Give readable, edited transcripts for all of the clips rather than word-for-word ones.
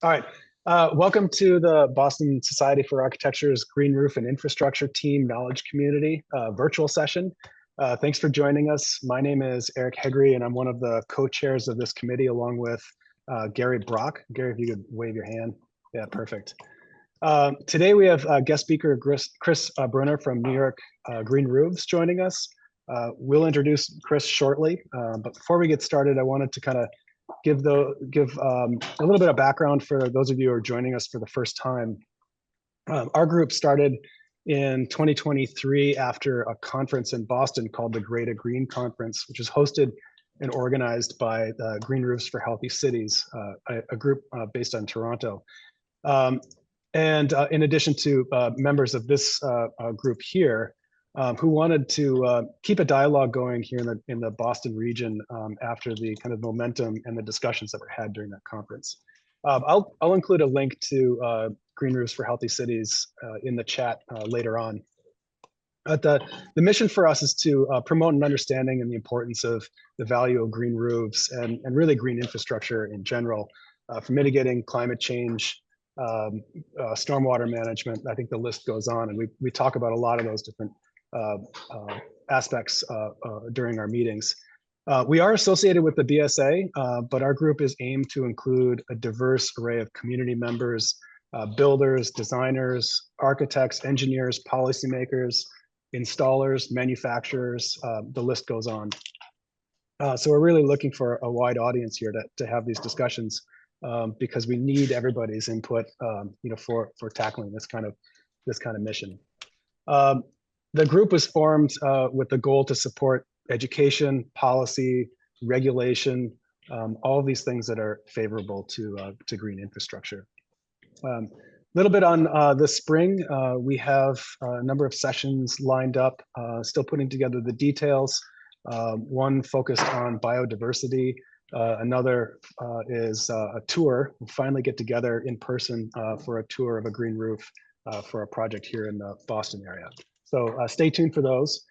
All right. Welcome to the Boston Society for Architecture's Green Roof and Infrastructure Team Knowledge Community virtual session. Thanks for joining us. My name is Eric Hegre, and I'm one of the co-chairs of this committee, along with Gary Brock. Gary, if you could wave your hand. Yeah, perfect. Today we have guest speaker Chris Brunner from New York Green Roofs joining us. We'll introduce Chris shortly, but before we get started, I wanted to kind of give a little bit of background for those of you who are joining us for the first time. Our group started in 2023 after a conference in Boston called the Greater Green Conference, which is hosted and organized by Green Roofs for Healthy Cities, a group based on Toronto. And in addition to members of this group here, who wanted to keep a dialogue going here in the Boston region after the kind of momentum and the discussions that were had during that conference. I'll include a link to Green Roofs for Healthy Cities in the chat later on. But the mission for us is to promote an understanding and the importance of the value of green roofs and really green infrastructure in general for mitigating climate change, stormwater management. I think the list goes on, and we talk about a lot of those different aspects during our meetings. We are associated with the BSA, but our group is aimed to include a diverse array of community members, builders, designers, architects, engineers, policymakers, installers, manufacturers, the list goes on. So we're really looking for a wide audience here to have these discussions because we need everybody's input, for tackling this kind of mission. The group was formed with the goal to support education, policy, regulation, all of these things that are favorable to green infrastructure. A little bit on this spring, we have a number of sessions lined up, still putting together the details. One focused on biodiversity, another is a tour. We'll finally get together in person for a tour of a green roof for a project here in the Boston area. So stay tuned for those.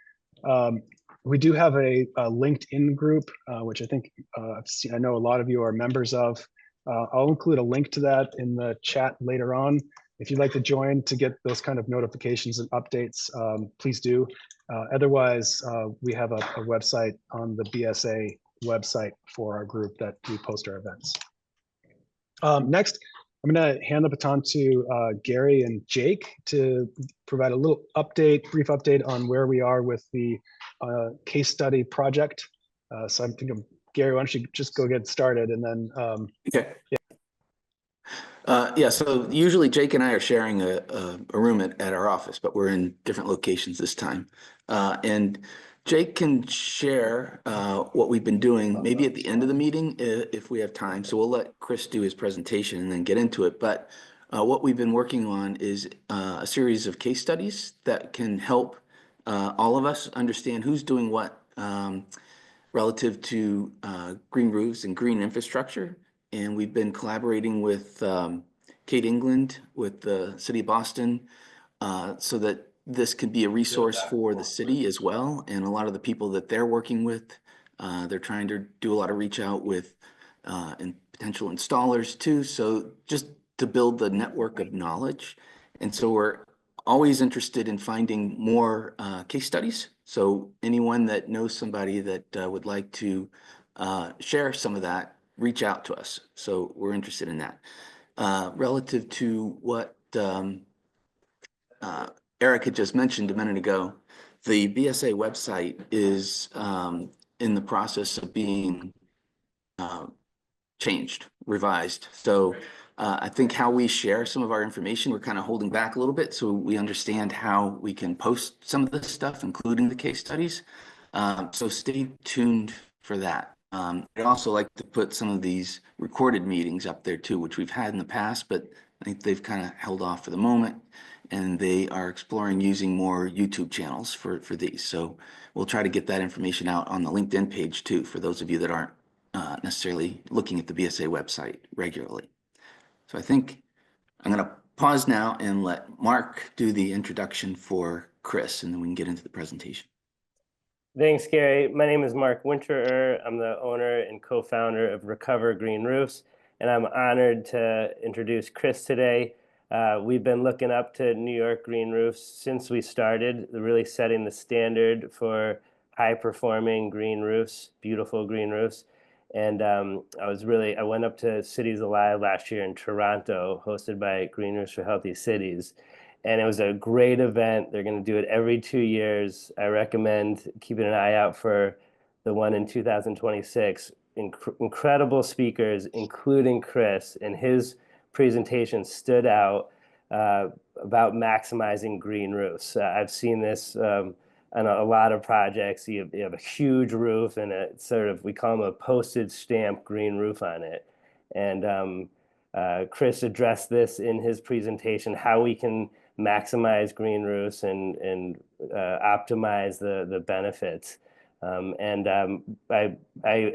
We do have a LinkedIn group, which I think I know a lot of you are members of. I'll include a link to that in the chat later on. If you'd like to join to get those kind of notifications and updates, please do. Otherwise, we have a website on the BSA website for our group that we post our events. Next, I'm going to hand the baton to Gary and Jake to provide a little brief update on where we are with the case study project. So I'm thinking, Gary, why don't you just go get started and then. Okay. Yeah, so usually Jake and I are sharing a room at our office, but we're in different locations this time. And Jake can share what we've been doing maybe at the end of the meeting if we have time. So we'll let Chris do his presentation and then get into it. But what we've been working on is a series of case studies that can help all of us understand who's doing what relative to green roofs and green infrastructure. And we've been collaborating with Kate England with the City of Boston so that this could be a resource for the city as well. And a lot of the people that they're working with, they're trying to do a lot of reach out with and potential installers too. So just to build the network of knowledge. And so we're always interested in finding more case studies. So anyone that knows somebody that would like to share some of that, reach out to us. So we're interested in that. Relative to what Eric had just mentioned a minute ago, the BSA website is in the process of being changed, revised. So I think how we share some of our information, we're kind of holding back a little bit so we understand how we can post some of this stuff, including the case studies. So stay tuned for that. I'd also like to put some of these recorded meetings up there too, which we've had in the past, but I think they've kind of held off for the moment, and they are exploring using more YouTube channels for these. So we'll try to get that information out on the LinkedIn page too, for those of you that aren't necessarily looking at the BSA website regularly. So I think I'm going to pause now and let Mark do the introduction for Chris, and then we can get into the presentation. Thanks, Gary. My name is Mark Winterer. I'm the owner and co-founder of Recover Green Roofs. and I'm honored to introduce Chris today. We've been looking up to New York Green Roofs since we started, really setting the standard for high-performing green roofs, beautiful green roofs. And I went up to Cities Alive last year in Toronto, hosted by Green Roofs for Healthy Cities. And it was a great event. They're going to do it every 2 years. I recommend keeping an eye out for the one in 2026. Incredible speakers, including Chris, and his presentation stood out about maximizing green roofs. I've seen this on a lot of projects. You have a huge roof and a sort of, we call them a postage stamp green roof on it. And Chris addressed this in his presentation, how we can maximize green roofs and optimize the benefits. I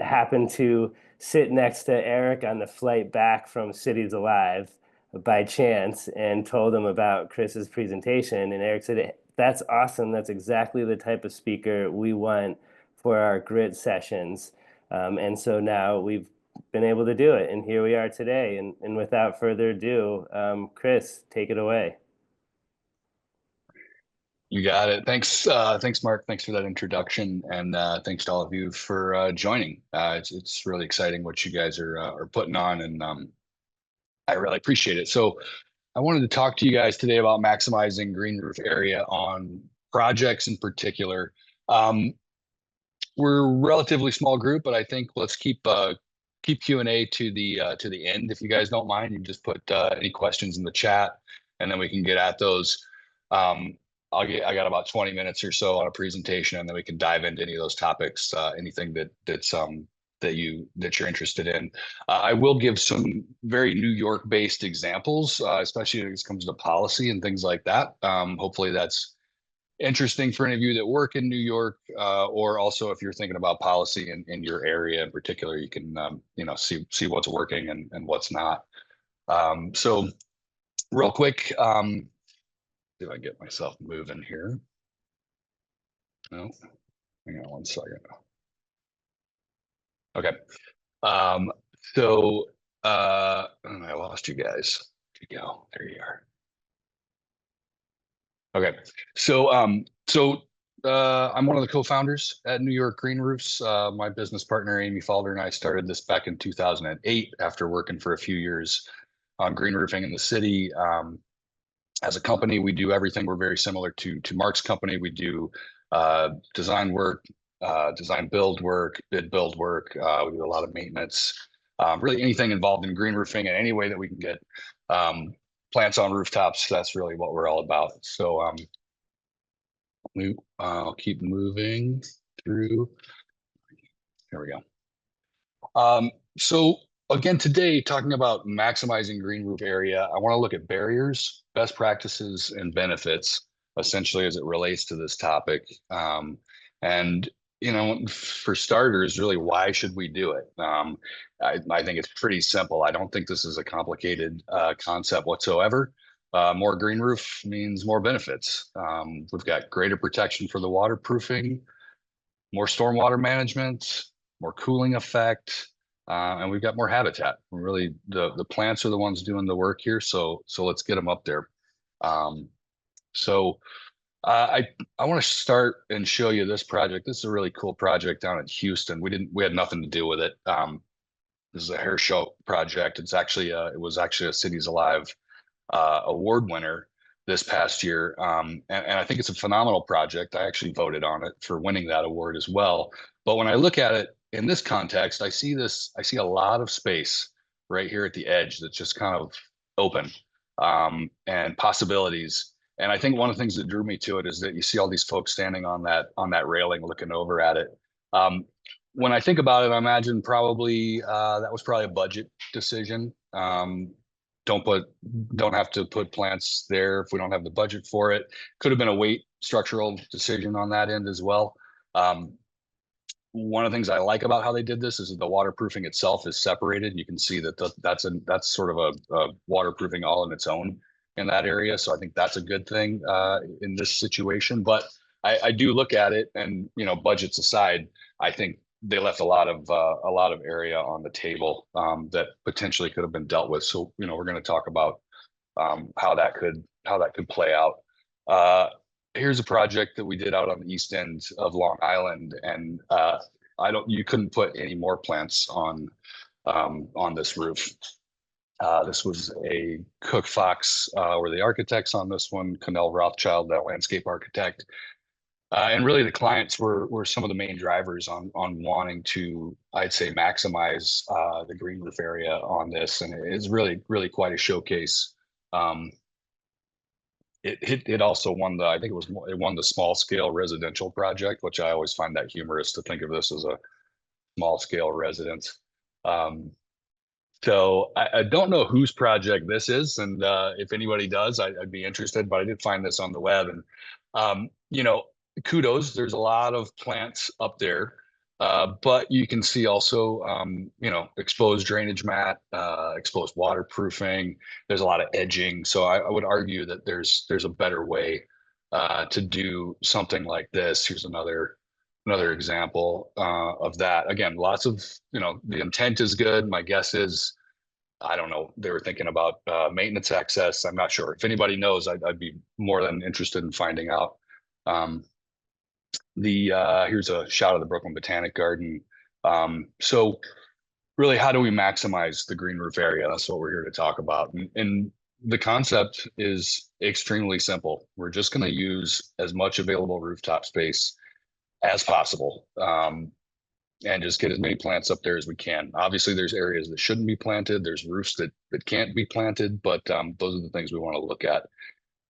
happened to sit next to Eric on the flight back from Cities Alive by chance and told him about Chris's presentation. And Eric said, "That's awesome. That's exactly the type of speaker we want for our grit sessions." And so now we've been able to do it. And here we are today. And without further ado, Chris, take it away. You got it. Thanks, Mark. Thanks for that introduction, and thanks to all of you for joining. It's really exciting what you guys are putting on, and I really appreciate it. So, I wanted to talk to you guys today about maximizing green roof area on projects in particular. We're a relatively small group, but I think let's keep Q&A to the end. If you guys don't mind, you can just put any questions in the chat, and then we can get at those. I got about 20 minutes or so on a presentation, and then we can dive into any of those topics, anything that you're interested in. I will give some very New York-based examples, especially when it comes to policy and things like that. Hopefully that's interesting for any of you that work in New York, or also if you're thinking about policy in your area in particular, you can see what's working and what's not. So real quick, do I get myself moving here? No, hang on one second. Okay. So I lost you guys. There you go. There you are. Okay. So I'm one of the co-founders at New York Green Roofs. My business partner, Amy Falder, and I started this back in 2008 after working for a few years on green roofing in the city. As a company, we do everything. We're very similar to Mark's company. We do design work, design build work, bid build work. We do a lot of maintenance, really anything involved in green roofing in any way that we can get plants on rooftops. That's really what we're all about. So I'll keep moving through. Here we go. So again, today, talking about maximizing green roof area, I want to look at barriers, best practices, and benefits, essentially, as it relates to this topic. And, for starters, really, why should we do it? I think it's pretty simple. I don't think this is a complicated concept whatsoever. More green roof means more benefits. We've got greater protection for the waterproofing, more stormwater management, more cooling effect, and we've got more habitat. Really, the plants are the ones doing the work here, so let's get them up there. I want to start and show you this project. This is a really cool project down in Houston. We had nothing to do with it. This is a hair show project. It was actually a Cities Alive award winner this past year, and I think it's a phenomenal project. I actually voted on it for winning that award as well. But when I look at it in this context, I see a lot of space right here at the edge that's just kind of open, and possibilities. And I think one of the things that drew me to it is that you see all these folks standing on that railing looking over at it. When I think about it, I imagine probably that was probably a budget decision. Don't have to put plants there if we don't have the budget for it. Could have been a weight structural decision on that end as well. One of the things I like about how they did this is that the waterproofing itself is separated. You can see that that's sort of a waterproofing all in its own in that area. So I think that's a good thing in this situation. But I do look at it, and budgets aside, I think they left a lot of area on the table that potentially could have been dealt with. So, we're going to talk about how that could play out. Here's a project that we did out on the east end of Long Island, and you couldn't put any more plants on this roof. This was a Cook Fox, were the architects on this one, Connell Rothschild, that landscape architect. And really the clients were some of the main drivers on wanting to, I'd say, maximize the green roof area on this. And it's really, really quite a showcase. It also won it won the small scale residential project, which I always find that humorous to think of this as a small scale residence. So I don't know whose project this is, and if anybody does, I'd be interested. But I did find this on the web, and kudos. There's a lot of plants up there, but you can see also, exposed drainage mat, exposed waterproofing. There's a lot of edging. So I would argue that there's a better way to do something like this. Here's another example of that. Again, lots of, the intent is good. My guess is, I don't know, they were thinking about maintenance access. I'm not sure. If anybody knows, I'd be more than interested in finding out. Here's a shot of the Brooklyn Botanic Garden. So really, how do we maximize the green roof area? That's what we're here to talk about. And the concept is extremely simple. We're just going to use as much available rooftop space as possible, and just get as many plants up there as we can. Obviously, there's areas that shouldn't be planted. There's roofs that can't be planted, but those are the things we want to look at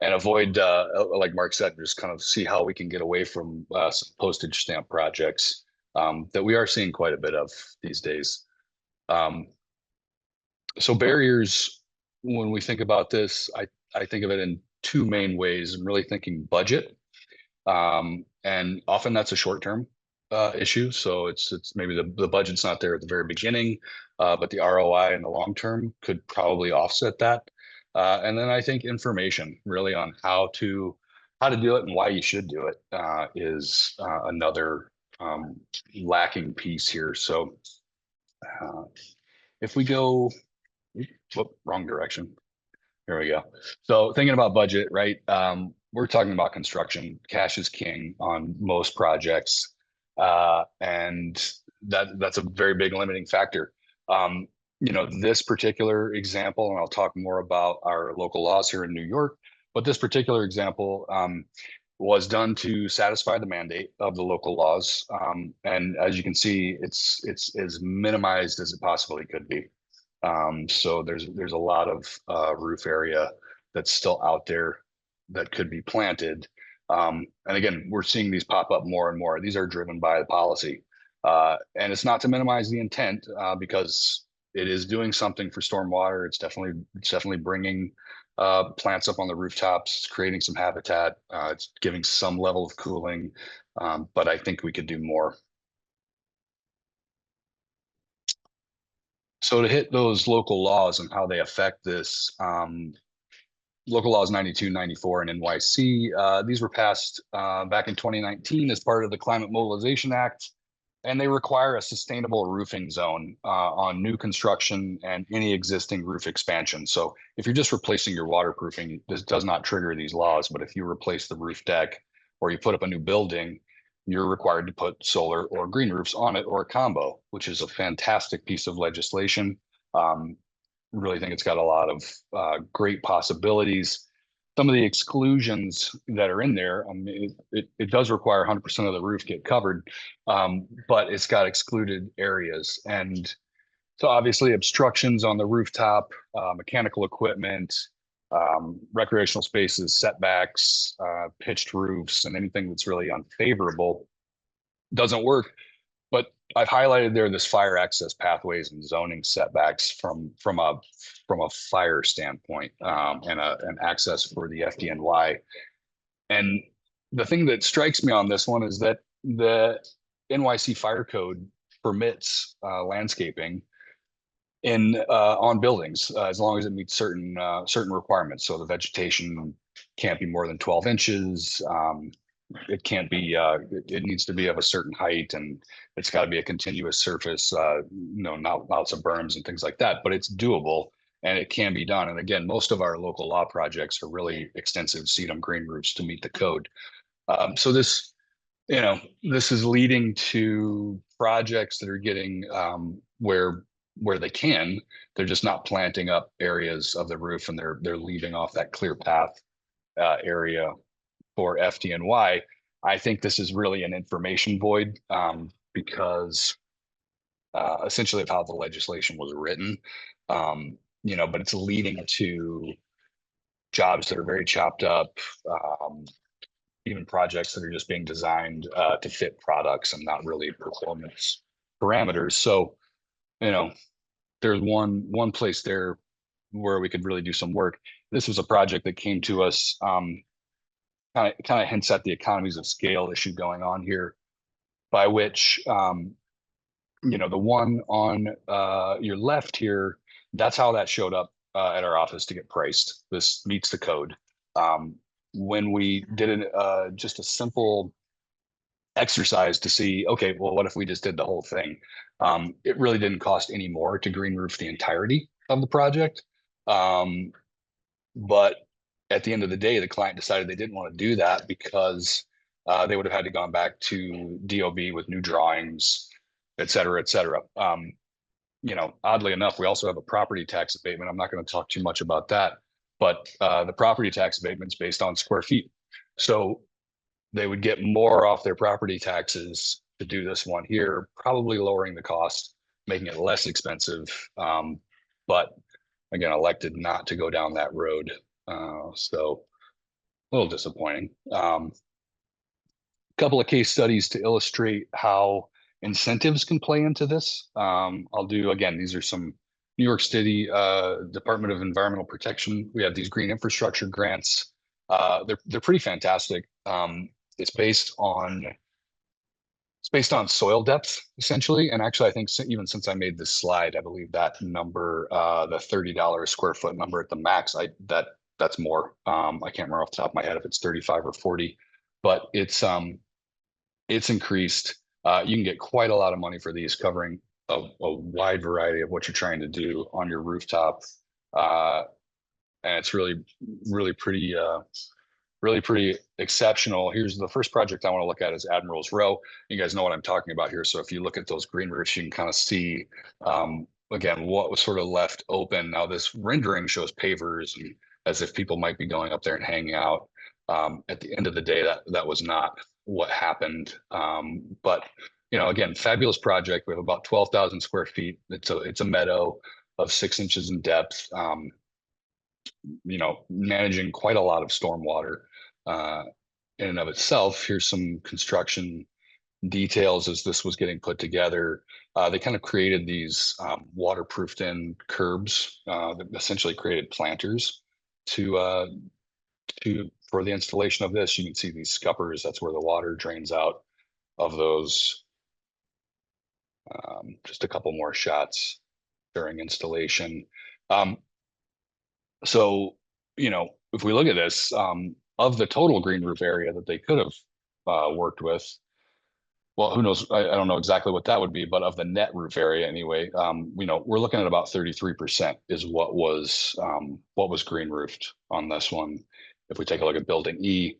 and avoid, like Mark said, just kind of see how we can get away from some postage stamp projects that we are seeing quite a bit of these days. So barriers, when we think about this, I think of it in two main ways. I'm really thinking budget. And often that's a short-term issue. So it's maybe the budget's not there at the very beginning, but the ROI in the long term could probably offset that. And then I think information really on how to do it and why you should do it is another lacking piece here. So if we go, wrong direction. Here we go. So thinking about budget, right? We're talking about construction. Cash is king on most projects. And that's a very big limiting factor. This particular example, and I'll talk more about our local laws here in New York, but this particular example was done to satisfy the mandate of the local laws. And as you can see, it's as minimized as it possibly could be. So there's a lot of roof area that's still out there that could be planted. And again, we're seeing these pop up more and more. These are driven by the policy. And it's not to minimize the intent because it is doing something for stormwater. It's definitely bringing plants up on the rooftops, it's creating some habitat. It's giving some level of cooling, but I think we could do more. So to hit those local laws and how they affect this, local laws 92, 94, and NYC, these were passed back in 2019 as part of the Climate Mobilization Act, and they require a sustainable roofing zone on new construction and any existing roof expansion. So if you're just replacing your waterproofing, this does not trigger these laws, but if you replace the roof deck or you put up a new building, you're required to put solar or green roofs on it or a combo, which is a fantastic piece of legislation. Really think it's got a lot of great possibilities. Some of the exclusions that are in there, I mean, it does require 100% of the roof get covered, but it's got excluded areas. And so obviously obstructions on the rooftop, mechanical equipment, recreational spaces, setbacks, pitched roofs, and anything that's really unfavorable doesn't work. But I've highlighted there this fire access pathways and zoning setbacks from a fire standpoint, and an access for the FDNY. And the thing that strikes me on this one is that the NYC Fire Code permits landscaping on buildings as long as it meets certain requirements. So the vegetation can't be more than 12 inches. it can't be, it needs to be of a certain height, and it's got to be a continuous surface, not lots of berms and things like that, but it's doable and it can be done. And again, most of our local law projects are really extensive sedum green roofs to meet the code. So this, this is leading to projects that are getting where they can, they're just not planting up areas of the roof, and they're leaving off that clear path area for FDNY. I think this is really an information void because essentially of how the legislation was written, but it's leading to jobs that are very chopped up, even projects that are just being designed to fit products and not really performance parameters. So, there's one place there where we could really do some work. This was a project that came to us, kind of hints at the economies of scale issue going on here, by which, the one on your left here, that's how that showed up at our office to get priced. This meets the code. When we did just a simple exercise to see, okay, well, what if we just did the whole thing? It really didn't cost any more to green roof the entirety of the project. But at the end of the day, the client decided they didn't want to do that because they would have had to gone back to DOB with new drawings, et cetera, et cetera. Oddly enough, we also have a property tax abatement. I'm not going to talk too much about that, but the property tax abatement is based on square feet. So they would get more off their property taxes to do this one here, probably lowering the cost, making it less expensive. But again, elected not to go down that road. So a little disappointing. Couple of case studies to illustrate how incentives can play into this. I'll do, again, these are some New York City Department of Environmental Protection. We have these green infrastructure grants. They're pretty fantastic. It's based on soil depth, essentially. And actually, I think even since I made this slide, I believe that number, the $30 a square foot number at the max, that's more. I can't remember off the top of my head if it's 35 or 40, but it's increased. You can get quite a lot of money for these, covering a wide variety of what you're trying to do on your rooftop. And it's really, really pretty, really pretty exceptional. Here's the first project I want to look at is Admiral's Row. You guys know what I'm talking about here. So if you look at those green roofs, you can kind of see, again, what was sort of left open. Now this rendering shows pavers, and as if people might be going up there and hanging out. At the end of the day, that was not what happened. But again, fabulous project. We have about 12,000 square feet. It's a meadow of 6 inches in depth. Managing quite a lot of stormwater in and of itself. Here's some construction details as this was getting put together. They kind of created these waterproofed in curbs that essentially created planters for the installation of this. You can see these scuppers. That's where the water drains out of those. Just a couple more shots during installation. So, if we look at this, of the total green roof area that they could have worked with, well, who knows? I don't know exactly what that would be, but of the net roof area anyway, we're looking at about 33% is what was green roofed on this one. If we take a look at building E,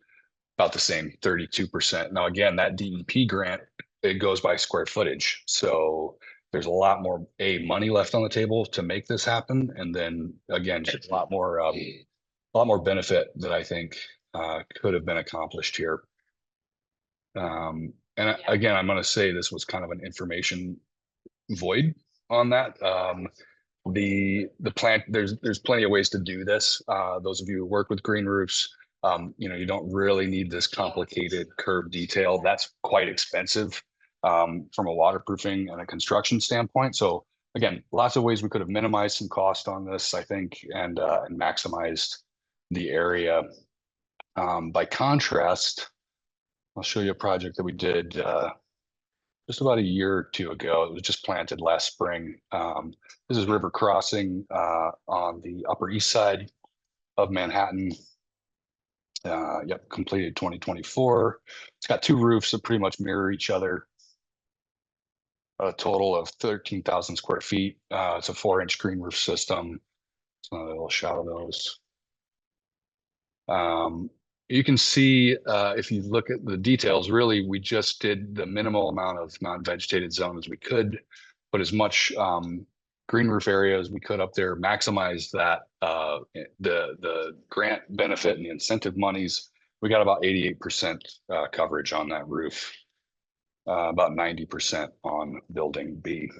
about the same, 32%. Now, again, that DEP grant, it goes by square footage. So there's a lot more money left on the table to make this happen. And then again, just a lot more benefit that I think could have been accomplished here. And again, I'm going to say this was kind of an information void on that. The plant, there's plenty of ways to do this. Those of you who work with green roofs, you don't really need this complicated curve detail. That's quite expensive from a waterproofing and a construction standpoint. So again, lots of ways we could have minimized some cost on this, I think, and maximized the area. By contrast, I'll show you a project that we did just about a year or two ago. It was just planted last spring. This is River Crossing on the Upper East Side of Manhattan. Yep, completed 2024. It's got 2 roofs that pretty much mirror each other. A total of 13,000 square feet. It's a 4-inch green roof system. So a little shot of those. You can see if you look at the details, really, we just did the minimal amount of non-vegetated zone as we could, put as much green roof area as we could up there, maximize that the grant benefit and the incentive monies. We got about 88% coverage on that roof, about 90% on building B.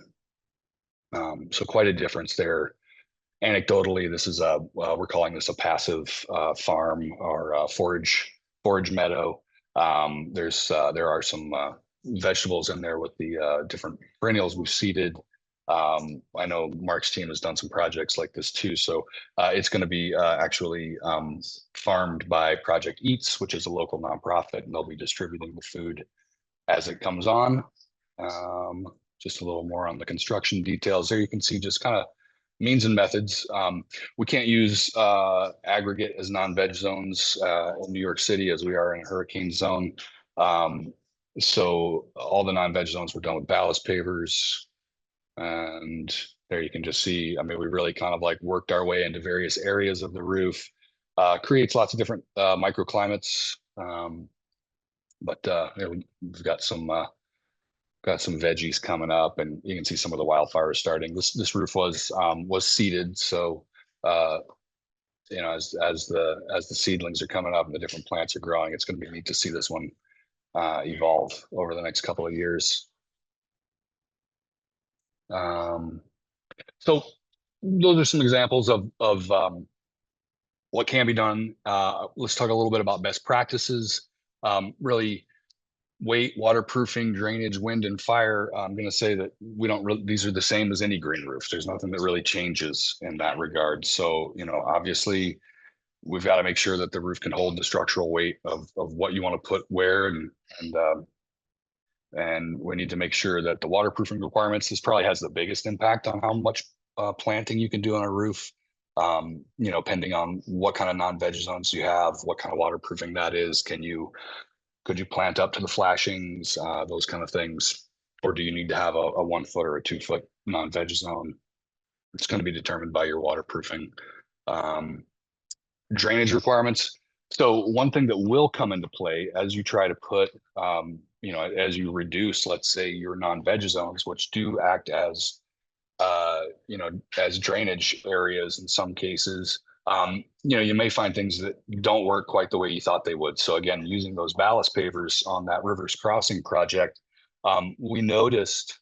So quite a difference there. Anecdotally, this is we're calling this a passive farm or forage meadow. There are some vegetables in there with the different perennials we've seeded. I know Mark's team has done some projects like this too. So it's going to be actually farmed by Project Eats, which is a local nonprofit, and they'll be distributing the food as it comes on. Just a little more on the construction details there. You can see just kind of means and methods. We can't use aggregate as non-veg zones in New York City as we are in a hurricane zone. So all the non-veg zones were done with ballast pavers. And there you can just see, I mean, we really kind of like worked our way into various areas of the roof. Creates lots of different microclimates. But we've got some veggies coming up, and you can see some of the wildfires starting. This roof was seeded, so you know, as the seedlings are coming up and the different plants are growing, it's going to be neat to see this one evolve over the next couple of years. So those are some examples of what can be done. Let's talk a little bit about best practices. Really, weight, waterproofing, drainage, wind, and fire. I'm going to say that we don't really, these are the same as any green roof. There's nothing that really changes in that regard. So, you know, obviously we've got to make sure that the roof can hold the structural weight of what you want to put where, and we need to make sure that the waterproofing requirements, this probably has the biggest impact on how much planting you can do on a roof. You know, depending on what kind of non-veg zones you have, what kind of waterproofing that is. Could you plant up to the flashings, those kind of things? Or do you need to have a 1 foot or a 2 foot non-veg zone? It's going to be determined by your waterproofing. Drainage requirements. So one thing that will come into play as you try to put, you know, as you reduce, let's say, your non-veg zones, which do act as, you know, as drainage areas in some cases, you know, you may find things that don't work quite the way you thought they would. So again, using those ballast pavers on that Rivers Crossing project, we noticed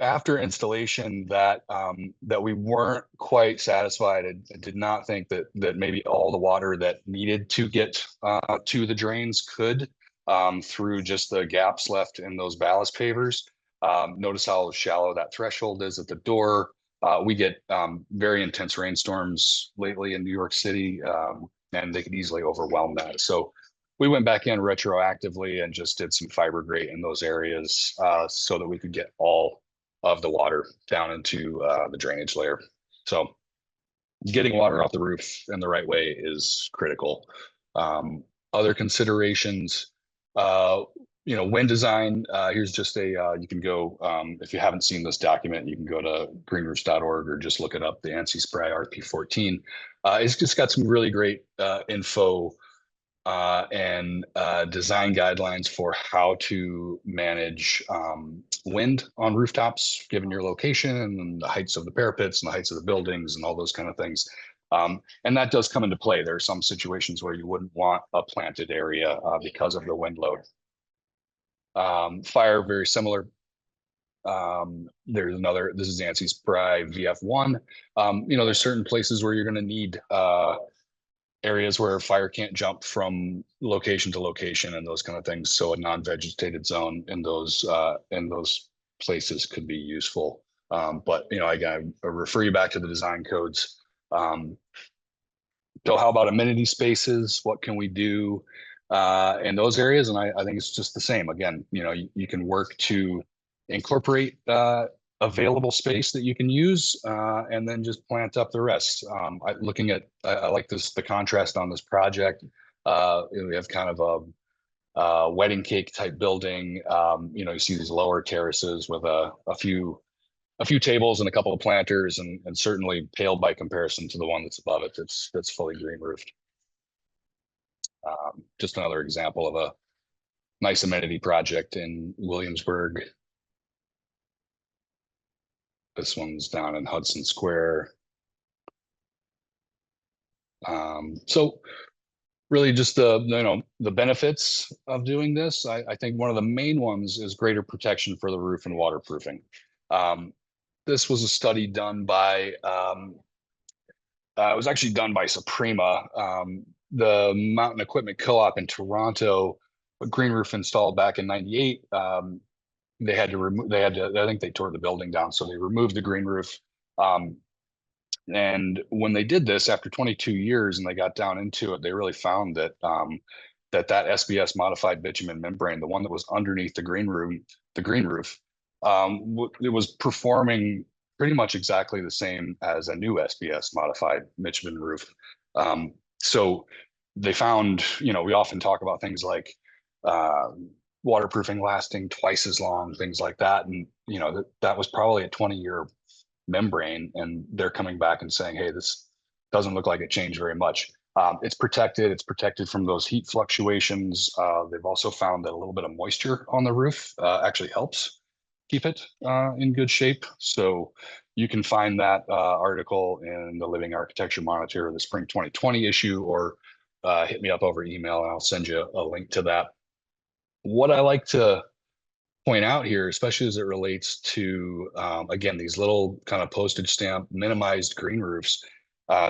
after installation that that we weren't quite satisfied and did not think that maybe all the water that needed to get to the drains could through just the gaps left in those ballast pavers. Notice how shallow that threshold is at the door. We get very intense rainstorms lately in New York City, and they could easily overwhelm that. So we went back in retroactively and just did some fiber grate in those areas so that we could get all of the water down into the drainage layer. So getting water off the roof in the right way is critical. Other considerations, you know, wind design. Here's just a, you can go, if you haven't seen this document, you can go to greenroofs.org or just look it up, the ANSI SPRAE RP14. It's just got some really great info and design guidelines for how to manage wind on rooftops, given your location and the heights of the parapets and the heights of the buildings and all those kind of things. And that does come into play. There are some situations where you wouldn't want a planted area because of the wind load. Fire, very similar. There's another, this is ANSI SPRAE VF1. You know, there's certain places where you're going to need areas where fire can't jump from location to location and those kind of things. So a non-vegetated zone in those places could be useful. But, you know, I refer you back to the design codes. So how about amenity spaces? What can we do in those areas? And I think it's just the same. Again, you know, you can work to incorporate available space that you can use and then just plant up the rest. I like this, the contrast on this project. We have kind of a wedding cake type building. You know, you see these lower terraces with a few tables and a couple of planters, and certainly pale by comparison to the one that's above it. That's fully green roofed. Just another example of a nice amenity project in Williamsburg. This one's down in Hudson Square. So really just the benefits of doing this. I think one of the main ones is greater protection for the roof and waterproofing. This was a study done by, it was actually done by Suprema, the Mountain Equipment Co-op in Toronto, a green roof installed back in '98. They had to I think they tore the building down, so they removed the green roof. And when they did this after 22 years and they got down into it, they really found that that SBS modified bitumen membrane, the one that was underneath the green roof, it was performing pretty much exactly the same as a new SBS modified bitumen roof. So they found, you know, we often talk about things like waterproofing lasting twice as long, things like that. And, you know, that was probably a 20-year membrane, and they're coming back and saying, hey, this doesn't look like it changed very much. It's protected from those heat fluctuations. They've also found that a little bit of moisture on the roof actually helps keep it in good shape. So you can find that article in the Living Architecture Monitor, the spring 2020 issue, or hit me up over email and I'll send you a link to that. What I like to point out here, especially as it relates to, again, these little kind of postage stamp minimized green roofs.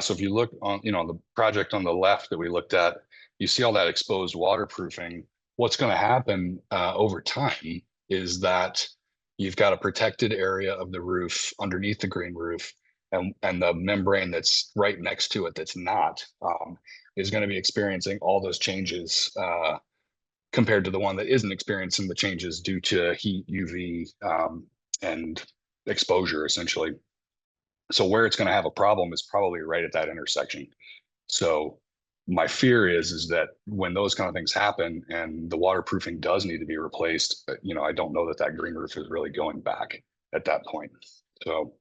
So if you look on, you know, the project on the left that we looked at, you see all that exposed waterproofing. What's going to happen over time is that you've got a protected area of the roof underneath the green roof, and the membrane that's right next to it that's not, is going to be experiencing all those changes compared to the one that isn't experiencing the changes due to heat, UV, and exposure, essentially. So where it's going to have a problem is probably right at that intersection. So my fear is that when those kind of things happen and the waterproofing does need to be replaced, you know, I don't know that green roof is really going back at that point. So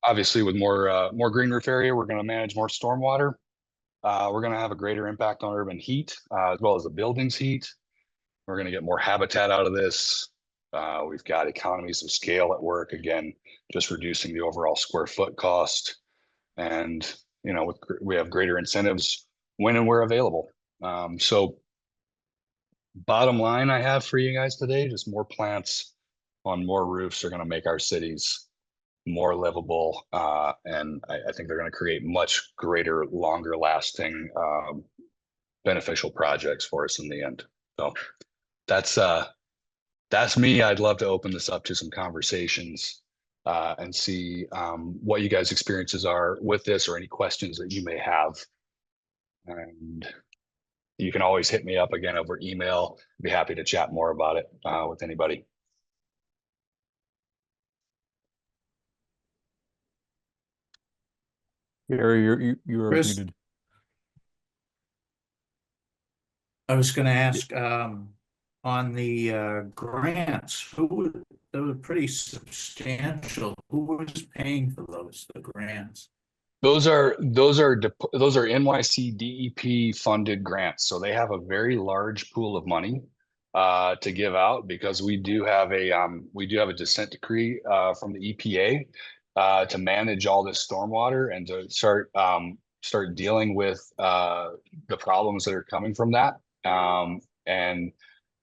obviously with more green roof area, we're going to manage more stormwater. We're going to have a greater impact on urban heat, as well as the building's heat. We're going to get more habitat out of this. We've got economies of scale at work, again, just reducing the overall square foot cost. And, you know, we have greater incentives when and where available. So bottom line I have for you guys today, just more plants on more roofs are going to make our cities more livable, and I think they're going to create much greater, longer lasting, beneficial projects for us in the end. So that's me. I'd love to open this up to some conversations and see what you guys' experiences are with this, or any questions that you may have. And you can always hit me up again over email. I'd be happy to chat more about it with anybody. Gary, you're Chris? muted. I was going to ask, on the grants, they were pretty substantial. Who was paying for the grants? Those are NYC DEP funded grants. So they have a very large pool of money to give out, because we do have a consent decree from the EPA to manage all this stormwater and to start dealing with the problems that are coming from that. And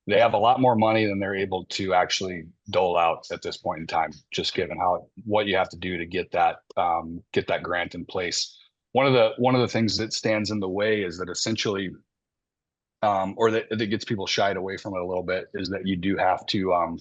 they have a lot more money than they're able to actually dole out at this point in time, just given what you have to do to get that grant in place. One of the things that stands in the way is that essentially, or that gets people shied away from it a little bit, is that you do have to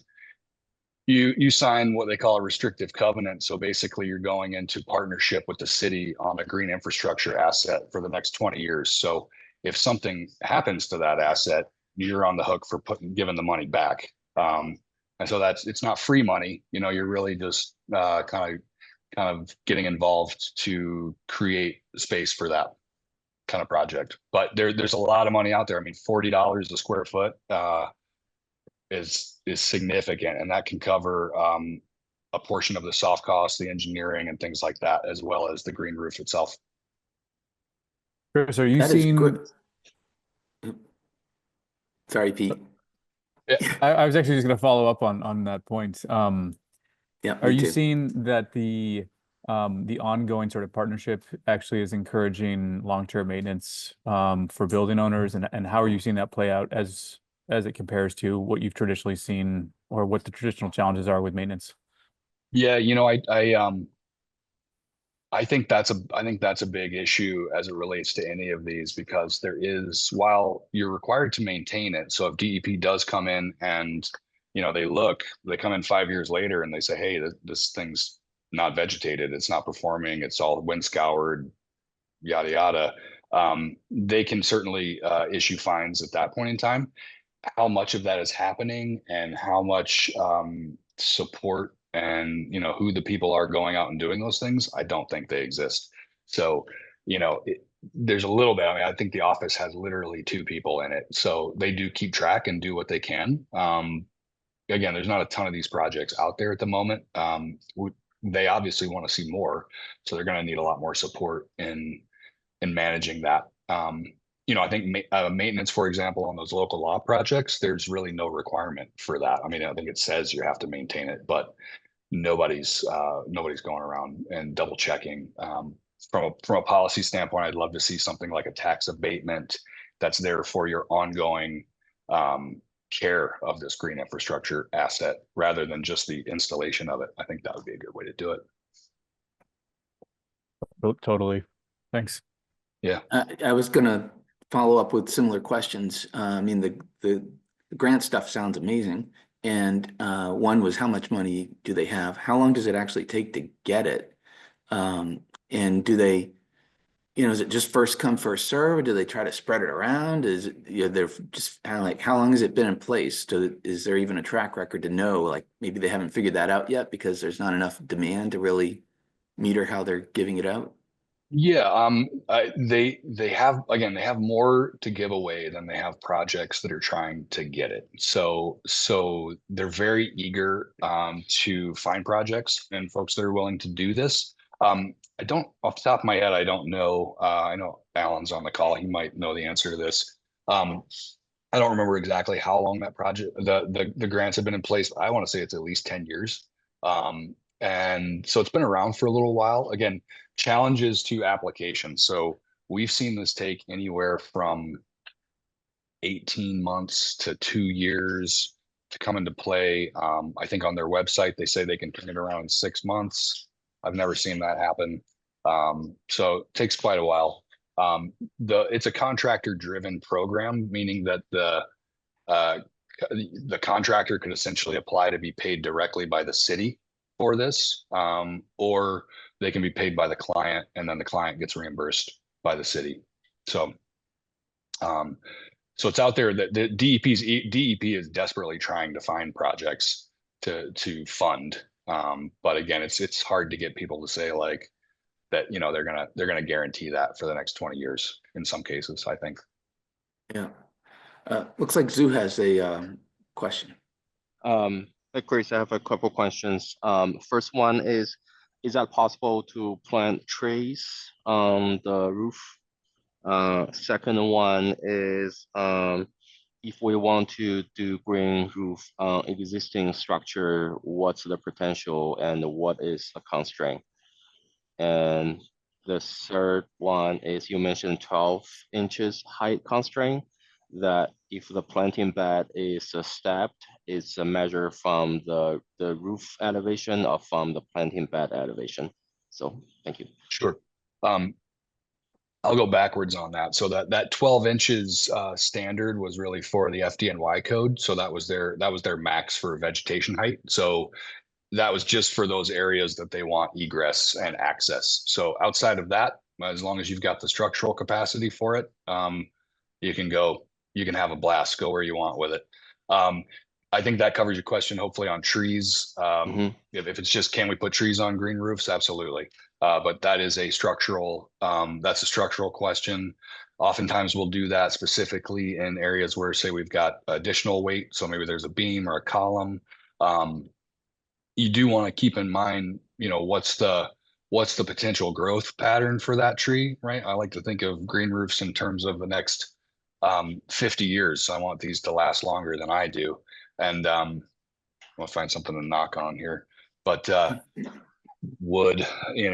you sign what they call a restrictive covenant. So basically you're going into partnership with the city on a green infrastructure asset for the next 20 years. So if something happens to that asset, you're on the hook for giving the money back. And so it's not free money, you know, you're really just kind of getting involved to create space for that. kind of project. But there's a lot of money out there. I mean, $40 a square foot is significant, and that can cover a portion of the soft costs, the engineering and things like that, as well as the green roof itself. Chris, are you That is seeing? good. Sorry, Pete. I was actually just going to follow up on that point. Yeah, Are me you too. seeing that the ongoing sort of partnership actually is encouraging long-term maintenance for building owners, and how are you seeing that play out as it compares to what you've traditionally seen, or what the traditional challenges are with maintenance? Yeah, I think that's a big issue as it relates to any of these, because there is, while you're required to maintain it, so if DEP does come in and they come in 5 years later and they say, hey, this thing's not vegetated, it's not performing, it's all wind scoured, yada yada, they can certainly issue fines at that point in time. How much of that is happening, and how much support and who the people are going out and doing those things, I don't think they exist. So there's a little bit. I mean, I think the office has literally 2 people in it, so they do keep track and do what they can. Again, there's not a ton of these projects out there at the moment. They obviously want to see more, so they're going to need a lot more support in managing that. I think maintenance, for example, on those local law projects, there's really no requirement for that. I mean, I think it says you have to maintain it, but nobody's going around and double checking. From a policy standpoint, I'd love to see something like a tax abatement that's there for your ongoing care of this green infrastructure asset, rather than just the installation of it. I think that would be a good way to do it. Totally. Thanks. Yeah. I was gonna follow up with similar questions. I mean, the grant stuff sounds amazing. And one was, how much money do they have? How long does it actually take to get it? And do they, is it just first come, first serve, or do they try to spread it around? Is it, they're just kind of like, how long has it been in place? Is there even a track record to know? Like, maybe they haven't figured that out yet because there's not enough demand to really meter how they're giving it out. Yeah, they have more to give away than they have projects that are trying to get it. So they're very eager to find projects and folks that are willing to do this. I don't, off the top of my head, I don't know. I know Alan's on the call; he might know the answer to this. I don't remember exactly how long that project, the grants have been in place. But I want to say it's at least 10 years. And so it's been around for a little while. Again, challenges to applications. So we've seen this take anywhere from 18 months to 2 years to come into play. I think on their website, they say they can turn it around in 6 months. I've never seen that happen. So it takes quite a while. It's a contractor driven program, meaning that the contractor could essentially apply to be paid directly by the city for this, or they can be paid by the client, and then the client gets reimbursed by the city. So it's out there that the DEP is desperately trying to find projects to fund. But again, it's hard to get people to say like that, they're gonna guarantee that for the next 20 years in some cases, I think. Yeah. Looks like Zoo has a question. Hey Chris, I have a couple questions. First one is that possible to plant trees on the roof? Second one is, if we want to do green roof on existing structure, what's the potential and what is the constraint? And the third one is, you mentioned 12 inches height constraint, that if the planting bed is stepped, it's a measure from the roof elevation or from the planting bed elevation. So thank you. Sure. I'll go backwards on that. So that 12 inches standard was really for the FDNY code. So that was their max for vegetation height. So that was just for those areas that they want egress and access. So outside of that, as long as you've got the structural capacity for it, you can have a blast, go where you want with it. I think that covers your question, hopefully, on trees. Mhm. If it's just, can we put trees on green roofs? Absolutely. But that is a structural, that's a structural question. Oftentimes we'll do that specifically in areas where, say, we've got additional weight. So maybe there's a beam or a column. You do want to keep in mind, what's the potential growth pattern for that tree, right? I like to think of green roofs in terms of the next 50 years. So I want these to last longer than I do. And I'll find something to knock on here, but wood, you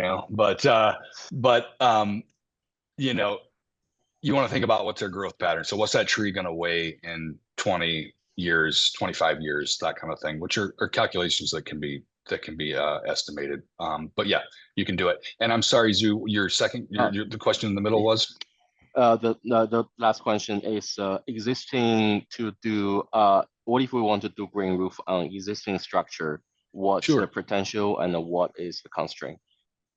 want to think about what's their growth pattern. So what's that tree going to weigh in 20 years, 25 years, that kind of thing, which are calculations that can be estimated. But yeah, you can do it. And I'm sorry, Zhu, the question in the middle was? The last question is existing to do, what if we want to do green roof on existing structure? What's Sure. the potential and what is the constraint?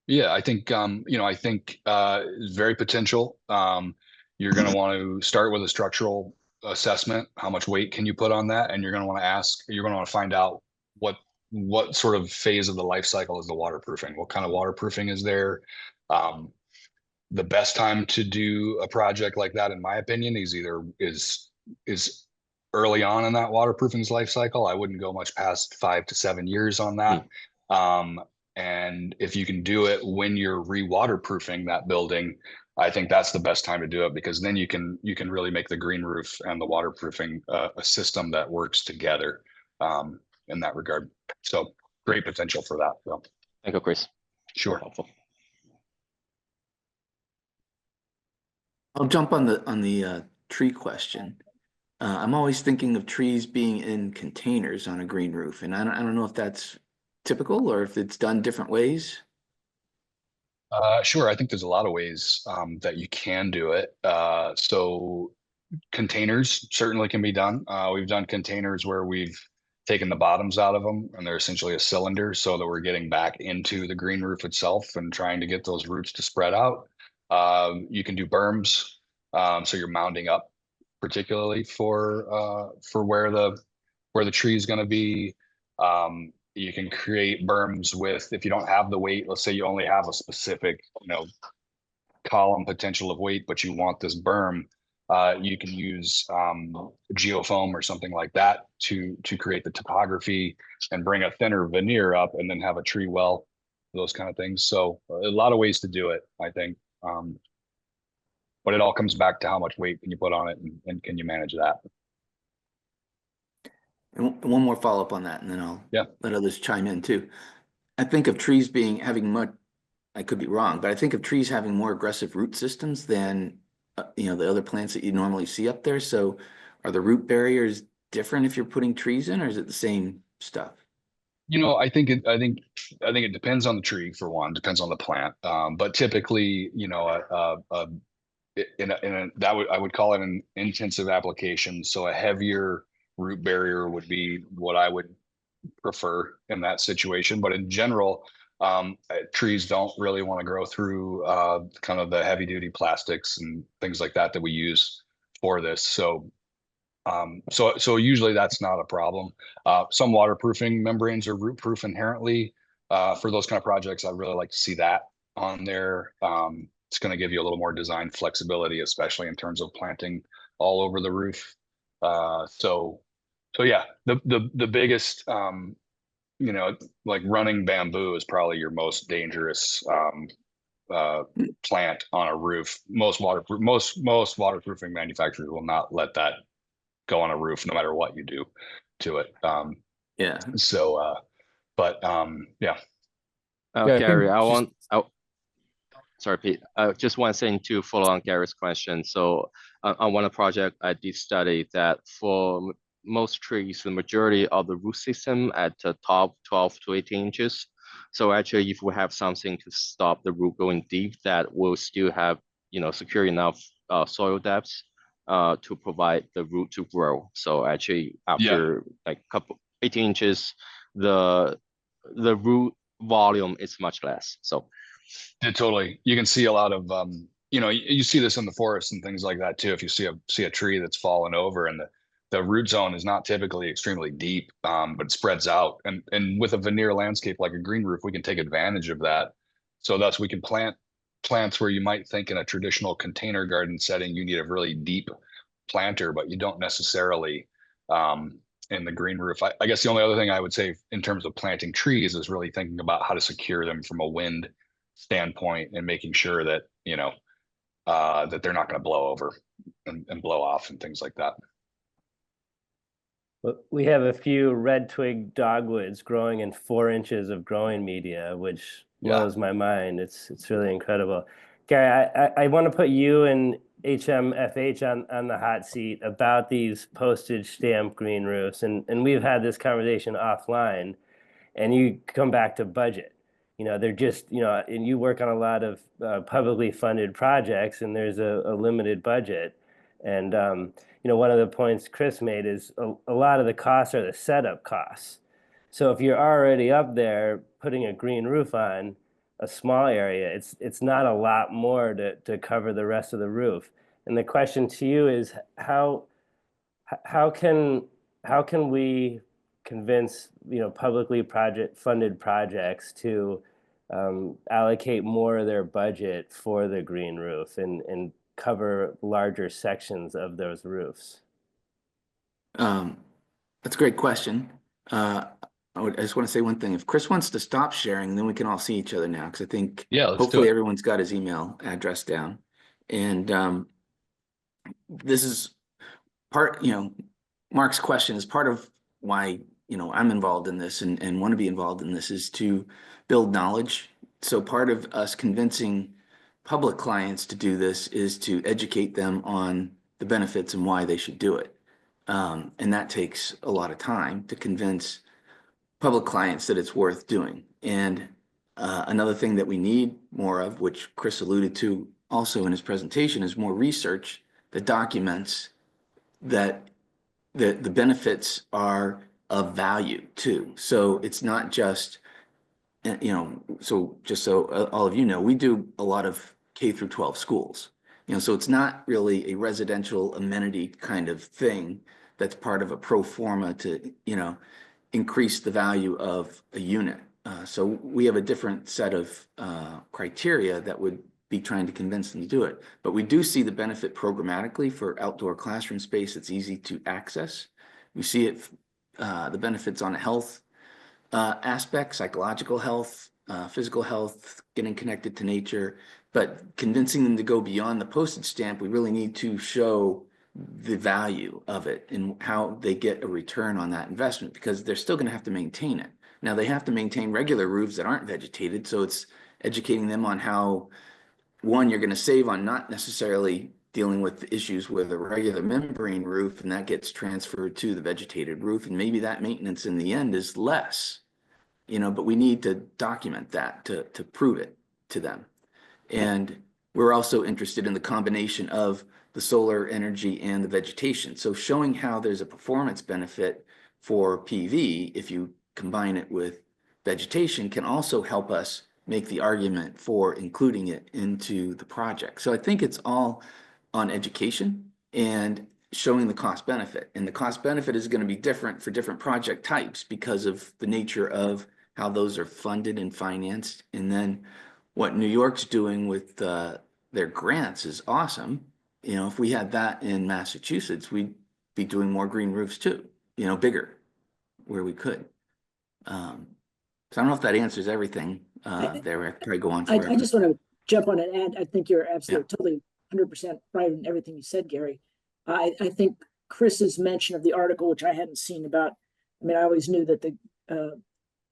Yeah, I think it's very potential. You're going to want to start with a structural assessment. How much weight can you put on that? And you're going to want to find out what sort of phase of the life cycle is the waterproofing? What kind of waterproofing is there? The best time to do a project like that, in my opinion, is early on in that waterproofing's life cycle. I wouldn't go much past 5 to 7 years on that. And if you can do it when you're re-waterproofing that building, I think that's the best time to do it, because then you can really make the green roof and the waterproofing a system that works together in that regard. So great potential for that. So. Thank you, Chris. Sure. Helpful. I'll jump on the tree question. I'm always thinking of trees being in containers on a green roof, and I don't know if that's typical or if it's done different ways. Sure. I think there's a lot of ways that you can do it. So containers certainly can be done. We've done containers where we've taken the bottoms out of them and they're essentially a cylinder, so that we're getting back into the green roof itself and trying to get those roots to spread out. You can do berms, so you're mounding up, particularly for where the tree is going to be. You can create berms with, if you don't have the weight, let's say you only have a specific, column potential of weight, but you want this berm, you can use geofoam or something like that to create the topography and bring a thinner veneer up and then have a tree well, those kind of things. So a lot of ways to do it, I think. But it all comes back to how much weight can you put on it and can you manage that? And one more follow-up on that, and then I'll let others chime in too. I think of trees having much, I could be wrong, but I think of trees having more aggressive root systems than the other plants that you normally see up there. So are the root barriers different if you're putting trees in, or is it the same stuff? I think it depends on the tree, for one, depends on the plant. But typically, I would call it an intensive application. So a heavier root barrier would be what I would prefer in that situation. But in general, trees don't really want to grow through kind of the heavy duty plastics and things like that we use for this. So usually that's not a problem. Some waterproofing membranes are root proof inherently. For those kind of projects, I'd really like to see that on there. It's going to give you a little more design flexibility, especially in terms of planting all over the roof. So yeah, the biggest, like running bamboo is probably your most dangerous plant on a roof. Most waterproofing manufacturers will not let that go on a roof, no matter what you do to it. Yeah. So, yeah. Gary, sorry, Pete. Just one thing to follow on Gary's question. So on one project, I did study that for most trees, the majority of the root system at the top 12 to 18 inches. So actually, if we have something to stop the root going deep, that will still have, secure enough soil depth to provide the root to grow. So actually, after like 18 inches, the root volume is much less. So yeah, totally. You can see a lot of you see this in the forest and things like that too. If you see a tree that's fallen over and the root zone is not typically extremely deep, but it spreads out. And with a veneer landscape like a green roof, we can take advantage of that. So thus we can plant plants where you might think in a traditional container garden setting, you need a really deep planter, but you don't necessarily in the green roof. I guess the only other thing I would say in terms of planting trees is really thinking about how to secure them from a wind standpoint and making sure that, you know, that they're not going to blow over and blow off and things like that. We have a few red twig dogwoods growing in 4 inches of growing media, which blows my mind. It's really incredible. Gary, I want to put you and HMFH on the hot seat about these postage stamp green roofs. And we've had this conversation offline, and you come back to budget. You know, they're just, you know, and you work on a lot of publicly funded projects, and there's a limited budget. And, you know, one of the points Chris made is a lot of the costs are the setup costs. So if you're already up there putting a green roof on a small area, it's not a lot more to cover the rest of the roof. And the question to you is how can we convince, you know, publicly funded projects to allocate more of their budget for the green roof and cover larger sections of those roofs? That's a great question. I just want to say one thing. If Chris wants to stop sharing, then we can all see each other now, because I think hopefully everyone's got his email address down. And this is part, you know, Mark's question is part of why, you know, I'm involved in this and want to be involved in this, is to build knowledge. So part of us convincing public clients to do this is to educate them on the benefits and why they should do it. And that takes a lot of time to convince public clients that it's worth doing. And another thing that we need more of, which Chris alluded to also in his presentation, is more research that documents that the benefits are of value too. So it's not just, you know, so just so all of you know, we do a lot of K through 12 schools, you know, so it's not really a residential amenity kind of thing that's part of a pro forma to, you know, increase the value of a unit. So we have a different set of criteria that would be trying to convince them to do it. But we do see the benefit programmatically for outdoor classroom space that's easy to access. We see it, the benefits on health aspects, psychological health, physical health, getting connected to nature. But convincing them to go beyond the postage stamp, we really need to show the value of it and how they get a return on that investment, because they're still going to have to maintain it. Now they have to maintain regular roofs that aren't vegetated. So it's educating them on how, one, you're going to save on not necessarily dealing with issues with a regular membrane roof, and that gets transferred to the vegetated roof. And maybe that maintenance in the end is less, you know, but we need to document that to prove it to them. And we're also interested in the combination of the solar energy and the vegetation. So showing how there's a performance benefit for PV if you combine it with vegetation can also help us make the argument for including it into the project. So I think it's all on education and showing the cost benefit. And the cost benefit is going to be different for different project types because of the nature of how those are funded and financed. And then what New York's doing with their grants is awesome. You know, if we had that in Massachusetts, we'd be doing more green roofs too, you know, bigger where we could. So I don't know if that answers everything there. I could probably go on forever. I just want to jump on it and I think you're absolutely totally 100% right in everything you said, Gary. I think Chris's mention of the article, which I hadn't seen about, I mean, I always knew that the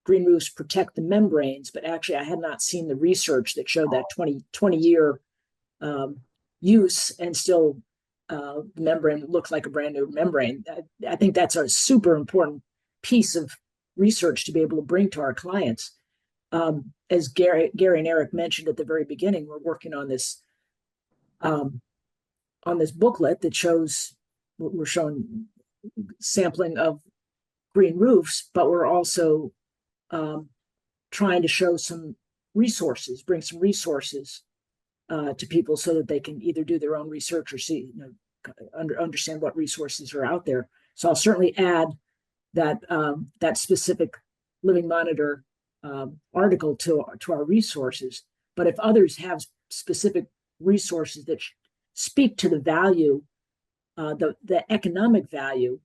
green roofs protect the membranes, but actually I had not seen the research that showed that 20-year use and still the membrane looks like a brand new membrane. I think that's a super important piece of research to be able to bring to our clients. As Gary and Eric mentioned at the very beginning, we're working on this booklet that shows, we're showing sampling of green roofs, but we're also trying to show some resources, bring some resources to people so that they can either do their own research or see, you know, understand what resources are out there. So I'll certainly add that that specific Living Monitor article to our resources. But if others have specific resources that speak to the value, the economic value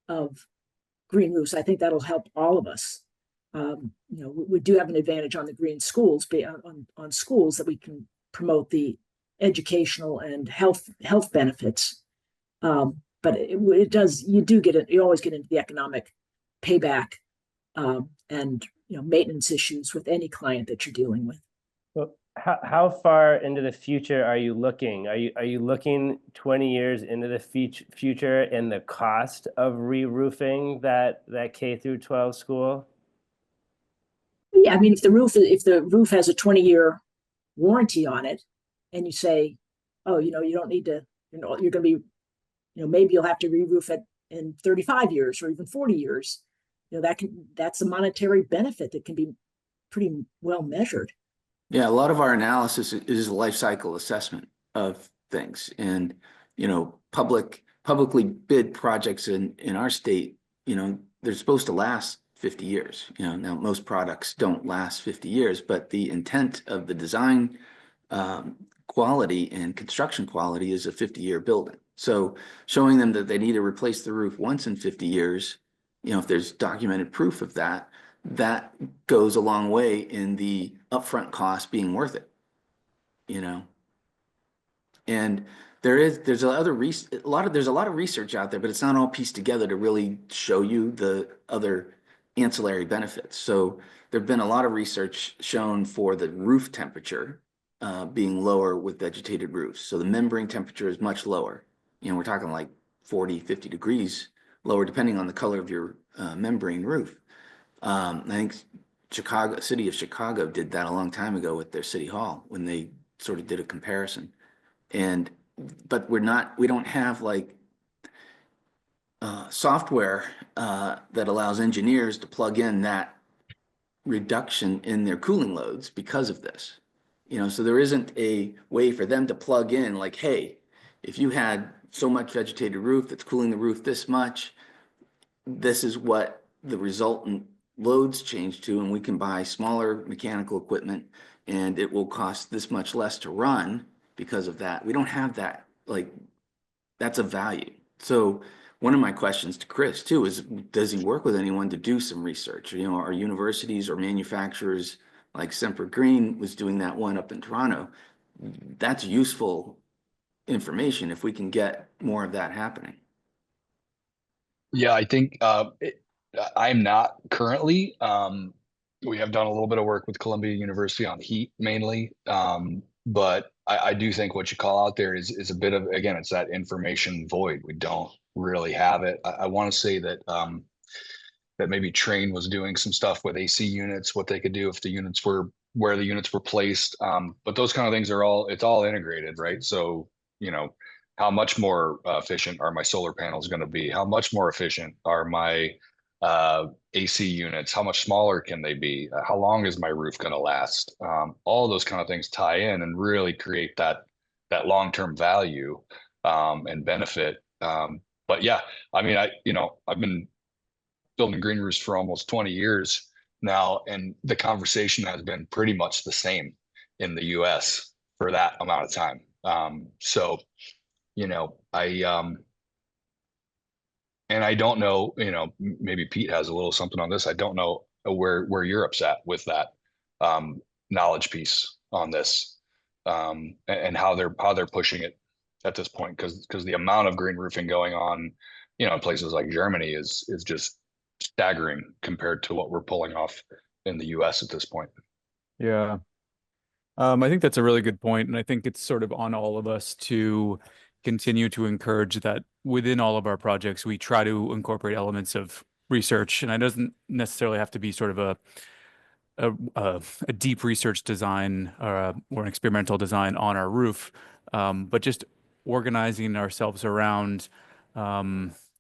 of green roofs, I think that'll help all of us. We do have an advantage on the green schools, on schools, that we can promote the educational and health benefits. But it does, you always get into the economic payback and maintenance issues with any client that you're dealing with. Well, how far into the future are you looking? Are you looking 20 years into the future and the cost of re-roofing that K through 12 school? Yeah, I mean, if the roof has a 20-year warranty on it, and you say, oh, you don't need to, you're going to be, maybe you'll have to re-roof it in 35 years or even 40 years. That's a monetary benefit that can be pretty well measured. Yeah, a lot of our analysis is a life cycle assessment of things, and publicly bid projects in our state, they're supposed to last 50 years. Now most products don't last 50 years, but the intent of the design quality and construction quality is a 50-year building. So showing them that they need to replace the roof once in 50 years, if there's documented proof of that, that goes a long way in the upfront cost being worth it, And there's a lot of research out there, but it's not all pieced together to really show you the other ancillary benefits. So there've been a lot of research shown for the roof temperature being lower with vegetated roofs. So the membrane temperature is much lower. We're talking like 40, 50 degrees lower, depending on the color of your membrane roof. I think city of Chicago did that a long time ago with their city hall when they sort of did a comparison. But we don't have like software that allows engineers to plug in that reduction in their cooling loads because of this. So there isn't a way for them to plug in like, hey, if you had so much vegetated roof that's cooling the roof this much, this is what the resultant loads change to, and we can buy smaller mechanical equipment and it will cost this much less to run because of that. We don't have that, that's a value. So one of my questions to Chris too is, does he work with anyone to do some research? Are universities or manufacturers like Semper Green was doing that one up in Toronto? That's useful information if we can get more of that happening. Yeah, I think I'm not currently. We have done a little bit of work with Columbia University on heat mainly, but I do think what you call out there is a bit of, again, it's that information void. We don't really have it. I want to say that that maybe Trane was doing some stuff with AC units, what they could do if the units were where the units were placed. But those kind of things it's all integrated, right? So, how much more efficient are my solar panels going to be? How much more efficient are my AC units? How much smaller can they be? How long is my roof going to last? All those kind of things tie in and really create that long-term value and benefit. But yeah, I mean, I've been building green roofs for almost 20 years now, and the conversation has been pretty much the same in the US for that amount of time. So, and I don't know, maybe Pete has a little something on this. I don't know where Europe's at with that knowledge piece on this, and how they're pushing it at this point, because the amount of green roofing going on, in places like Germany is just staggering compared to what we're pulling off in the US at this point. Yeah. I think that's a really good point, and I think it's sort of on all of us to continue to encourage that within all of our projects, we try to incorporate elements of research, and it doesn't necessarily have to be sort of a deep research design or an experimental design on our roof, but just organizing ourselves around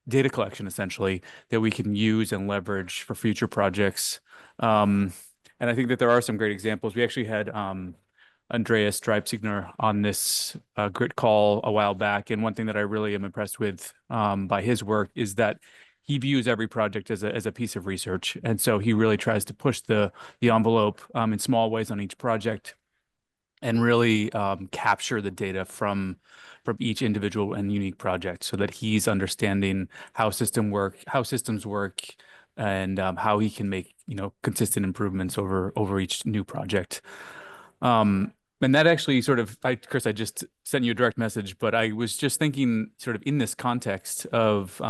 data collection, essentially, that we can use and leverage for future projects. And I think that there are some great examples. We actually had Andreas Streipzigner on this grit call a while back. And one thing that I really am impressed with by his work is that he views every project as a piece of research. And so he really tries to push the envelope in small ways on each project and really capture the data from each individual and unique project so that he's understanding how systems work and how he can make, consistent improvements over each new project. And that actually Chris, I just sent you a direct message, but I was just thinking sort of in this context of,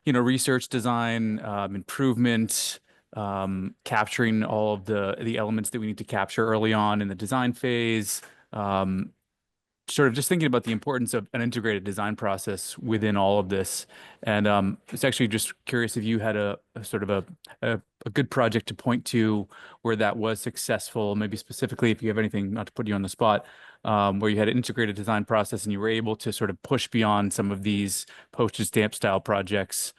research design, improvement, capturing all of the elements that we need to capture early on in the design phase, sort of just thinking about the importance of an integrated design process within all of this. And it's actually just curious if you had a sort of a good project to point to where that was successful, maybe specifically if you have anything, not to put you on the spot, where you had an integrated design process and you were able to sort of push beyond some of these postage stamp style projects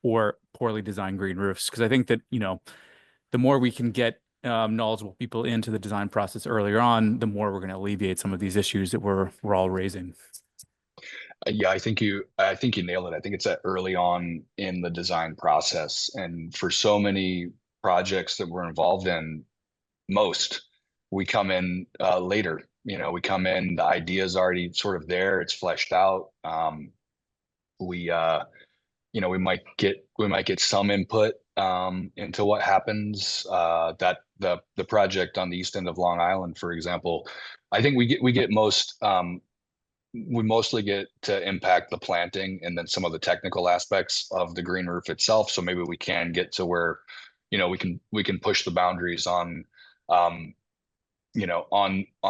or poorly designed green roofs. Because I think that, the more we can get knowledgeable people into the design process earlier on, the more we're going to alleviate some of these issues that we're all raising. Yeah, I think you nailed it. I think it's that early on in the design process, and for so many projects that we're involved in, we come in later. We come in, the idea is already sort of there, it's fleshed out. We might get some input into what happens. That the project on the east end of Long Island, for example, I think we mostly get to impact the planting and then some of the technical aspects of the green roof itself. So maybe we can get to where, we can push the boundaries on, on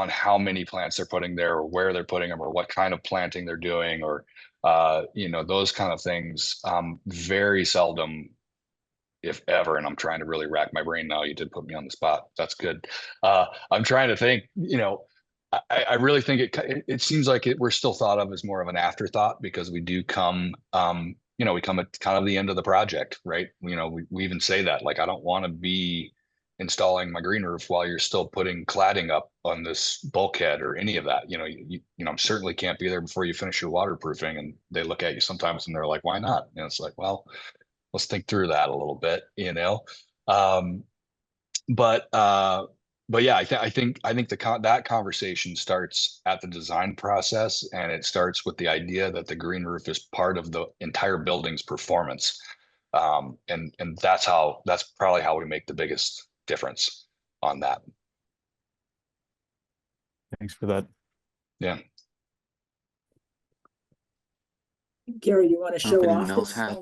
how many plants they're putting there, or where they're putting them, or what kind of planting they're doing, or those kind of things. Very seldom, if ever, and I'm trying to really rack my brain now. You did put me on the spot. That's good. I'm trying to think, I really think it seems like we're still thought of as more of an afterthought, because we do come, we come at kind of the end of the project, right? We even say that, like, I don't want to be installing my green roof while you're still putting cladding up on this bulkhead or any of that. You certainly can't be there before you finish your waterproofing. And they look at you sometimes and they're like, why not? And it's like, well, let's think through that a little bit, But yeah, I think that conversation starts at the design process, and it starts with the idea that the green roof is part of the entire building's performance, and that's probably how we make the biggest difference on that. Thanks for that. Yeah. Gary, you want to show off else has?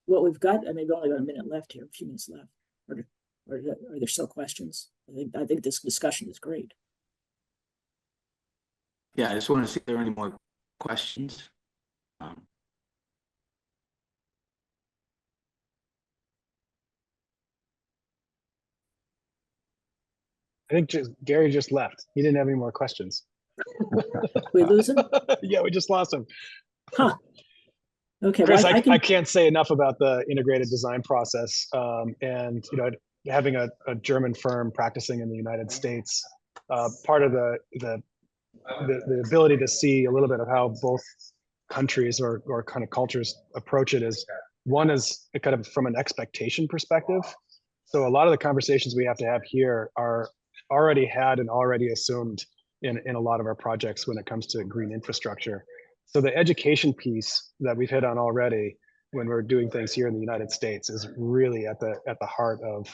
what we've got? I mean, we've only got a minute left here, a few minutes left. Or are there still questions? I think this discussion is great. Yeah, I just want to see if there are any more questions. I think Gary just left. He didn't have any more questions. We lose him? Yeah, we just lost him. Huh. Okay, Chris, well, I can't say enough about the integrated design process. And having a German firm practicing in the United States, part of the ability to see a little bit of how both countries or kind of cultures approach it is, one is kind of from an expectation perspective. So a lot of the conversations we have to have here are already had and already assumed in a lot of our projects when it comes to green infrastructure. So the education piece that we've hit on already when we're doing things here in the United States is really at the heart of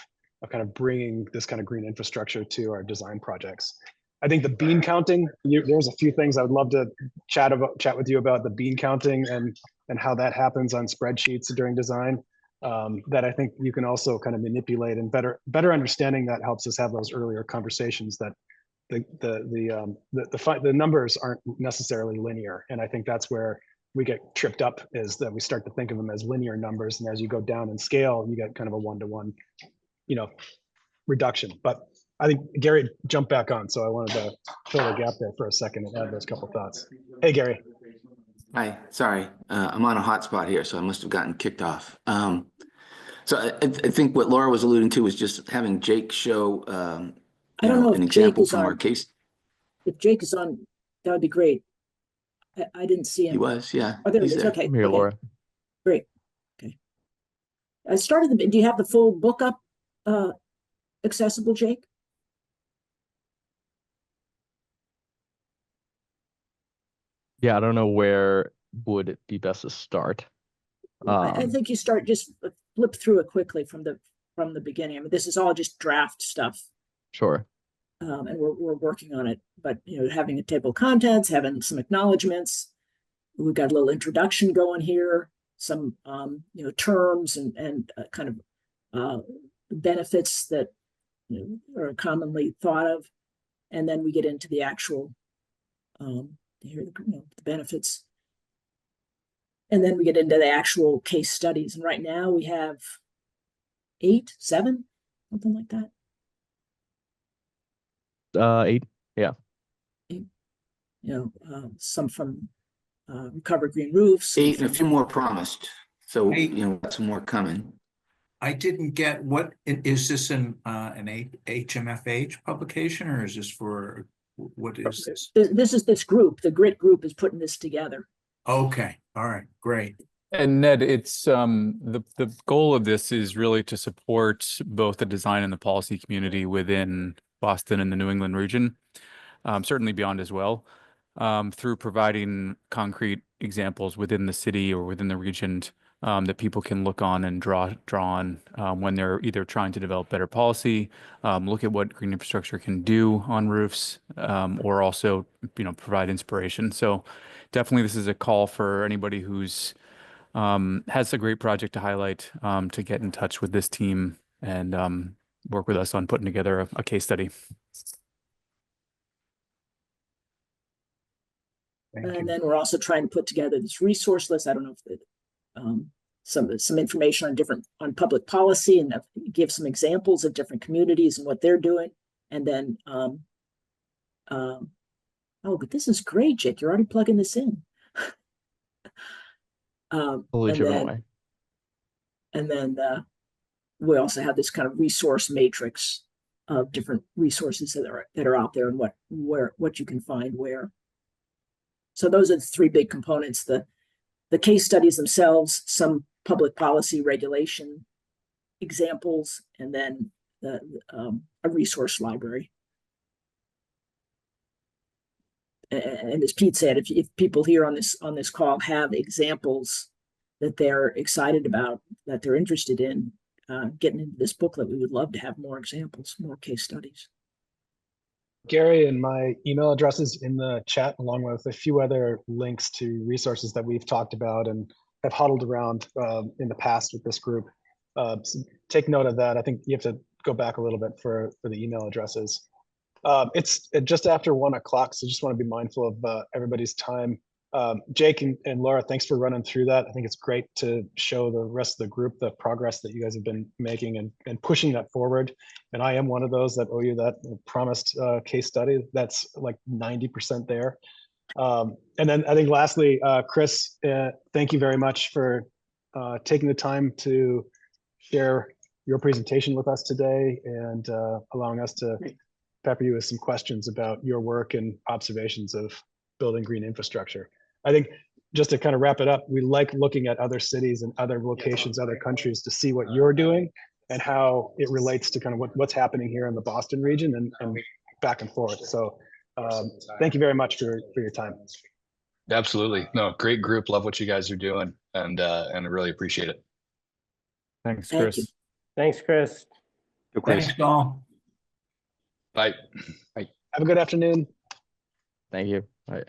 kind of bringing this kind of green infrastructure to our design projects. I think the bean counting, there's a few things I would love to chat with you about, the bean counting and how that happens on spreadsheets during design, that I think you can also kind of manipulate, and better understanding that helps us have those earlier conversations that the numbers aren't necessarily linear. And I think that's where we get tripped up, is that we start to think of them as linear numbers. And as you go down in scale, you get kind of a one-to-one, reduction. But I think Gary jumped back on, so I wanted to fill the gap there for a second and add those couple thoughts. Hey, Gary. Hi, sorry. I'm on a hotspot here, so I must have gotten kicked off. So I think what Laura was alluding to was just having Jake show I don't know an if Jake example is from our on. case. If Jake is on, that would be great. I didn't see him. He was, yeah. Oh, there he he's is. there. Okay. I'm here, okay. Laura. Great. Okay. I started do you have the full book up accessible, Jake? Yeah, I don't know where would it be best to start. I think you start just flip through it quickly from the beginning. I mean, this is all just draft stuff. Sure. And we're working on it, but having a table of contents, having some acknowledgements. We've got a little introduction going here, some terms and kind of benefits that are commonly thought of, and then we get into the actual the benefits, and then we get into the actual case studies. And right now we have 8, 7, something like that. 8. Yeah. 8. Some from Recovered Green Roofs. 8 and a few more promised. So, Hey. got some more coming. I didn't get is this an HMFH publication, or is this for, what is this? This is this group. The GRIT group is putting this together. Okay, all right, great. And Ned, it's the goal of this is really to support both the design and the policy community within Boston and the New England region, certainly beyond as well, through providing concrete examples within the city or within the region that people can look on and draw on when they're either trying to develop better policy, look at what green infrastructure can do on roofs, or also provide inspiration. So definitely this is a call for anybody who's has a great project to highlight, to get in touch with this team and work with us on putting together a case study. And then we're also trying to put together this resource list. I don't know if some information on public policy, and give some examples of different communities and what they're doing. And then oh, but this is great, Jake. You're already plugging this in. Totally driven away. And then we also have this kind of resource matrix of different resources that are out there, and what you can find where. So those are the 3 big components: the case studies themselves, some public policy regulation examples, and then a resource library. And as Pete said, if people here on this call have examples that they're excited about, that they're interested in getting into this booklet, we would love to have more examples, more case studies. Gary, and my email address is in the chat, along with a few other links to resources that we've talked about and have huddled around in the past with this group. So take note of that. I think you have to go back a little bit for the email addresses. It's just after 1 o'clock, so just want to be mindful of everybody's time. Jake and Laura, thanks for running through that. I think it's great to show the rest of the group the progress that you guys have been making and pushing that forward. And I am one of those that owe you that promised case study. That's like 90% there. And then I think lastly, Chris, thank you very much for taking the time to share your presentation with us today and allowing us to pepper you with some questions about your work and observations of building green infrastructure. I think just to kind of wrap it up, we like looking at other cities and other locations, other countries, to see what you're doing and how it relates to kind of what's happening here in the Boston region and back and forth. So thank you very much for your time. Absolutely. No, great group. Love what you guys are doing, and I really appreciate it. Thanks, Thank Chris. you. Thanks, Chris. Thanks, all. Bye. Have a good afternoon. Thank you. All right.